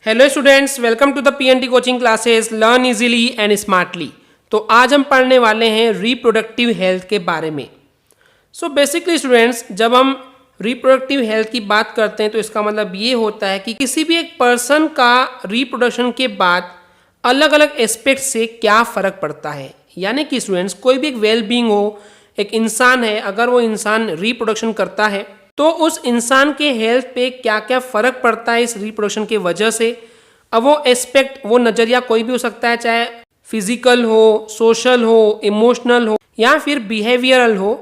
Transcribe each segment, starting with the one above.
Hello students, welcome to the PNT coaching classes learn easily and smartly. तो आज हम पढ़ने वाले हैं रिप्रोडक्टिव हेल्थ के बारे में। सो बेसिकली स्टूडेंट्स, जब हम रिप्रोडक्टिव हेल्थ की बात करते हैं तो इसका मतलब ये होता है कि किसी भी एक पर्सन का रिप्रोडक्शन के बाद अलग अलग एस्पेक्ट से क्या फ़र्क पड़ता है। यानी कि स्टूडेंट्स, कोई भी एक वेल बीइंग हो, एक इंसान है, अगर वो इंसान रिप्रोडक्शन करता है तो उस इंसान के हेल्थ पे क्या क्या फ़र्क पड़ता है इस रिप्रोडक्शन के वजह से। अब वो एस्पेक्ट, वो नज़रिया कोई भी हो सकता है, चाहे फिजिकल हो, सोशल हो, इमोशनल हो या फिर बिहेवियरल हो।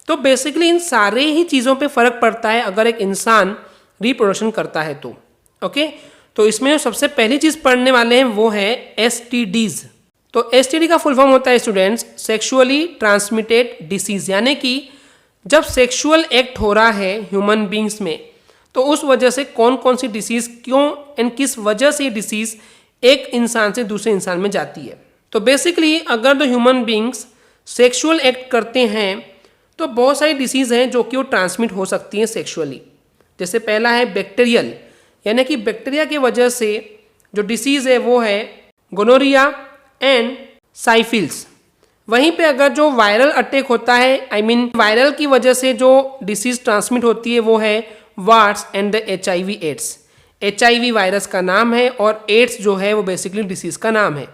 तो बेसिकली इन सारे ही चीज़ों पे फ़र्क पड़ता है अगर एक इंसान रिप्रोडक्शन करता है तो। ओके, तो इसमें जो सबसे पहली चीज़ पढ़ने वाले हैं वो है एसटीडीज़। तो एसटीडी का फुल फॉर्म होता है स्टूडेंट्स सेक्सुअली ट्रांसमिटेड डिसीज़। यानी कि जब सेक्सुअल एक्ट हो रहा है ह्यूमन बींग्स में तो उस वजह से कौन कौन सी डिसीज़, क्यों एंड किस वजह से ये डिसीज़ एक इंसान से दूसरे इंसान में जाती है। तो बेसिकली अगर तो ह्यूमन बींग्स सेक्सुअल एक्ट करते हैं तो बहुत सारी डिसीज़ हैं जो कि वो ट्रांसमिट हो सकती हैं सेक्सुअली। जैसे पहला है बैक्टीरियल, यानी कि बैक्टीरिया की वजह से जो डिसीज़ है वो है गोनोरिया एंड साइफिल्स। वहीं पे अगर जो वायरल अटैक होता है, वायरल की वजह से जो डिसीज़ ट्रांसमिट होती है वो है wars and the HIV AIDS. HIV virus का नाम है और एड्स जो है वो बेसिकली डिसीज़ का नाम है।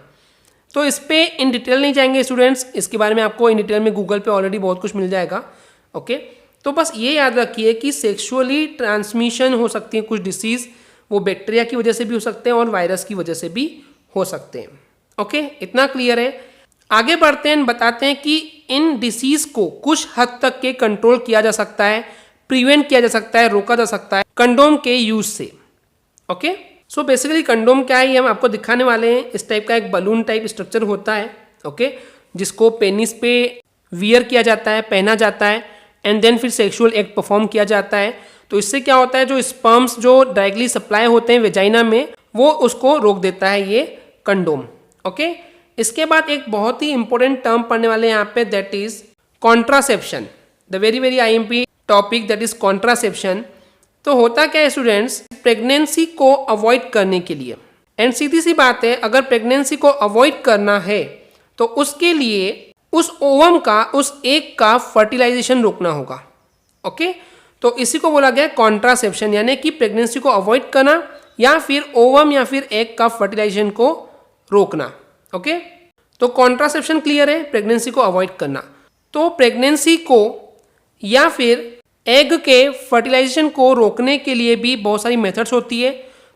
तो इस पे इन डिटेल नहीं जाएंगे स्टूडेंट्स, इसके बारे में आपको इन डिटेल में गूगल पे ऑलरेडी बहुत कुछ मिल जाएगा। ओके, तो बस ये याद रखिए कि सेक्सुअली ट्रांसमिशन हो सकती है कुछ डिसीज़, वो बैक्टीरिया की वजह से भी हो सकते हैं और वायरस की वजह से भी हो सकते हैं। ओके, इतना क्लियर है। आगे बढ़ते हैं, बताते हैं कि इन डिसीज़ को कुछ हद तक के कंट्रोल किया जा सकता है, प्रिवेंट किया जा सकता है, रोका जा सकता है कंडोम के यूज़ से। ओके, सो बेसिकली कंडोम क्या है ये हम आपको दिखाने वाले हैं। इस टाइप का एक बलून टाइप स्ट्रक्चर होता है, ओके, जिसको पेनिस पे वियर किया जाता है, पहना जाता है एंड देन फिर सेक्सुअल एक्ट परफॉर्म किया जाता है। तो इससे क्या होता है, जो स्पर्म्स जो डायरेक्टली सप्लाई होते हैं वेजाइना में वो उसको रोक देता है ये कंडोम। ओके, इसके बाद एक बहुत ही इंपॉर्टेंट टर्म पढ़ने वाले हैं यहाँ पे, that is contraception. The very IMP topic that is contraception. तो होता क्या है स्टूडेंट्स, प्रेगनेंसी को अवॉइड करने के लिए, एंड सीधी सी बात है, अगर प्रेगनेंसी को अवॉइड करना है तो उसके लिए उस ओवम का, उस एग का फर्टिलाइजेशन रोकना होगा। ओके, तो इसी को बोला गया कॉन्ट्रासेप्शन, यानी कि प्रेगनेंसी को अवॉइड करना या फिर ओवम या फिर एग का फर्टिलाइजेशन को रोकना। ओके, तो कॉन्ट्रासेप्शन क्लियर है, प्रेगनेंसी को अवॉइड करना। तो प्रेगनेंसी को या फिर एग के फर्टिलाइजेशन को रोकने के लिए भी बहुत सारी मेथड्स होती है।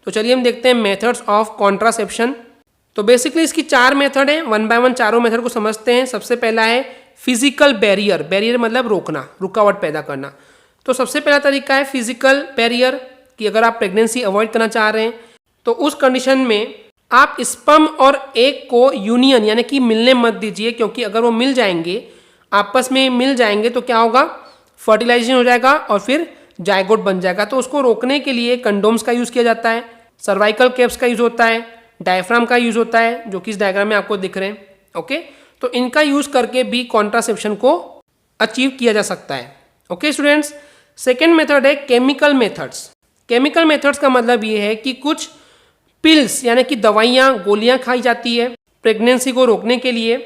तो चलिए हम देखते हैं मेथड्स ऑफ कॉन्ट्रासेप्शन। तो बेसिकली इसकी 4 मेथड है, वन बाय वन चारों मेथड को समझते हैं। सबसे पहला है फिजिकल बैरियर। बैरियर मतलब रोकना, रुकावट पैदा करना। तो सबसे पहला तरीका है फिजिकल बैरियर, कि अगर आप प्रेगनेंसी अवॉइड करना चाह रहे हैं तो उस कंडीशन में आप स्पर्म और एग को यूनियन यानी कि मिलने मत दीजिए, क्योंकि अगर वो मिल जाएंगे, आपस में मिल जाएंगे तो क्या होगा, फर्टिलाइजेशन हो जाएगा और फिर जायगोट बन जाएगा। तो उसको रोकने के लिए कंडोम्स का यूज़ किया जाता है, सर्वाइकल कैप्स का यूज़ होता है, डायफ्राम का यूज़ होता है, जो कि इस डायग्राम में आपको दिख रहे हैं। ओके, तो इनका यूज़ करके भी कॉन्ट्रासेप्शन को अचीव किया जा सकता है। ओके स्टूडेंट्स, सेकेंड मेथड है केमिकल मेथड्स। केमिकल मेथड्स का मतलब ये है कि कुछ पिल्स यानी कि दवाइयाँ, गोलियाँ खाई जाती है प्रेगनेंसी को रोकने के लिए।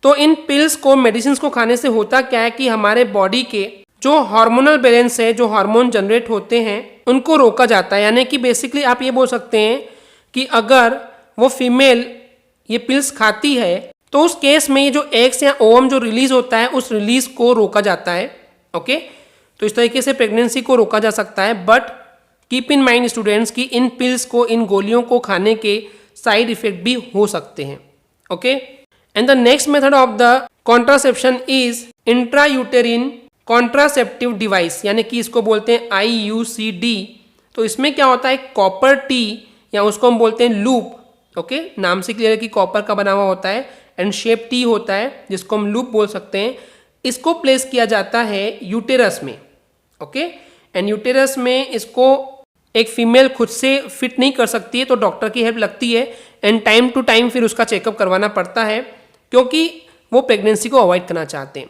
तो इन पिल्स को, मेडिसिन को खाने से होता क्या है कि हमारे बॉडी के जो हार्मोनल बैलेंस है, जो हार्मोन जनरेट होते हैं, उनको रोका जाता है। यानी कि बेसिकली आप ये बोल सकते हैं कि अगर वो फीमेल ये पिल्स खाती है तो उस केस में ये जो एग्स या ओवम जो रिलीज होता है, उस रिलीज को रोका जाता है। ओके, तो इस तरीके से प्रेगनेंसी को रोका जा सकता है। But keep in mind students कि इन पिल्स को, इन गोलियों को खाने के साइड इफेक्ट भी हो सकते हैं। Okay, and the next method of the contraception is intrauterine contraceptive device, यानी कि इसको बोलते हैं IUCD। तो इसमें क्या होता है, कॉपर टी या उसको हम बोलते हैं लूप। ओके, नाम से क्लियर है कि कॉपर का बना हुआ होता है एंड शेप टी होता है, जिसको हम लूप बोल सकते हैं। इसको प्लेस किया जाता है यूटेरस में। ओके, एंड यूटेरस में इसको एक फीमेल खुद से फिट नहीं कर सकती है, तो डॉक्टर की हेल्प लगती है एंड टाइम टू टाइम फिर उसका चेकअप करवाना पड़ता है, क्योंकि वो प्रेगनेंसी को अवॉइड करना चाहते हैं।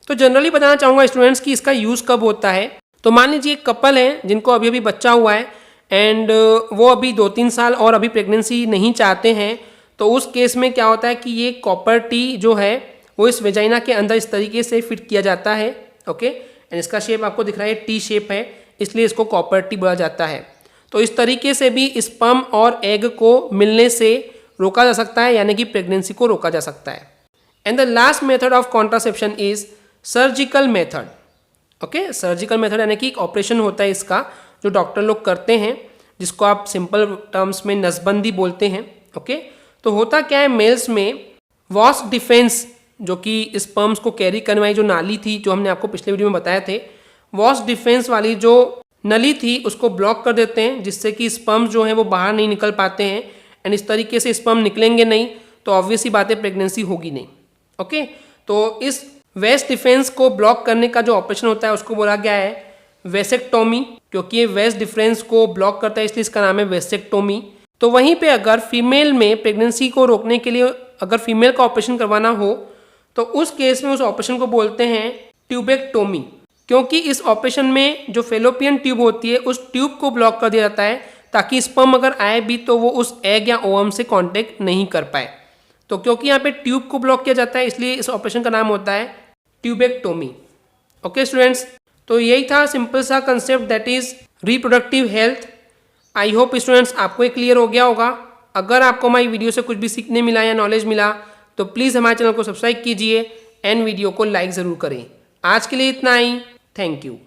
तो जनरली बताना चाहूँगा स्टूडेंट्स कि इसका यूज़ कब होता है। तो मान लीजिए एक कपल है जिनको अभी अभी बच्चा हुआ है एंड वो अभी 2-3 साल और अभी प्रेगनेंसी नहीं चाहते हैं, तो उस केस में क्या होता है कि ये कॉपर टी जो है वो इस वेजाइना के अंदर इस तरीके से फिट किया जाता है। ओके, एंड इसका शेप आपको दिख रहा है टी शेप है, इसलिए इसको कॉपर टी बोला जाता है। तो इस तरीके से भी स्पर्म और एग को मिलने से रोका जा सकता है, यानी कि प्रेगनेंसी को रोका जा सकता है। And the last method of contraception is surgical method. Okay, surgical method यानी कि एक ऑपरेशन होता है इसका जो डॉक्टर लोग करते हैं, जिसको आप सिंपल टर्म्स में नसबंदी बोलते हैं। ओके, तो होता क्या है, मेल्स में वॉस डिफेंस जो कि स्पर्म्स को कैरी करने वाली जो नाली थी, जो हमने आपको पिछले वीडियो में बताए थे, वॉस डिफेंस वाली जो नली थी उसको ब्लॉक कर देते हैं, जिससे कि स्पर्म्स जो हैं वो बाहर नहीं निकल पाते हैं। एंड इस तरीके से स्पर्म निकलेंगे नहीं तो ऑब्वियस ही बात है प्रेगनेंसी होगी नहीं। ओके, तो इस वेस्ट डिफेंस को ब्लॉक करने का जो ऑपरेशन होता है उसको बोला गया है वेसेक्टोमी, क्योंकि ये वेस्ट डिफरेंस को ब्लॉक करता है इसलिए इसका नाम है वेसेक्टोमी। तो वहीं पे अगर फीमेल में प्रेगनेंसी को रोकने के लिए अगर फीमेल का ऑपरेशन करवाना हो तो उस केस में उस ऑपरेशन को बोलते हैं ट्यूबेक्टोमी, क्योंकि इस ऑपरेशन में जो फेलोपियन ट्यूब होती है उस ट्यूब को ब्लॉक कर दिया जाता है ताकि स्पर्म अगर आए भी तो वो उस एग या ओवम से कांटेक्ट नहीं कर पाए। तो क्योंकि यहाँ पे ट्यूब को ब्लॉक किया जाता है इसलिए इस ऑपरेशन का नाम होता है ट्यूबेक्टोमी। ओके स्टूडेंट्स, तो यही था सिंपल सा concept that is reproductive health. I hope students आपको ये क्लियर हो गया होगा। अगर आपको हमारी वीडियो से कुछ भी सीखने मिला या नॉलेज मिला तो प्लीज़ हमारे चैनल को सब्सक्राइब कीजिए एंड वीडियो को लाइक ज़रूर करें। आज के लिए इतना ही, थैंक यू।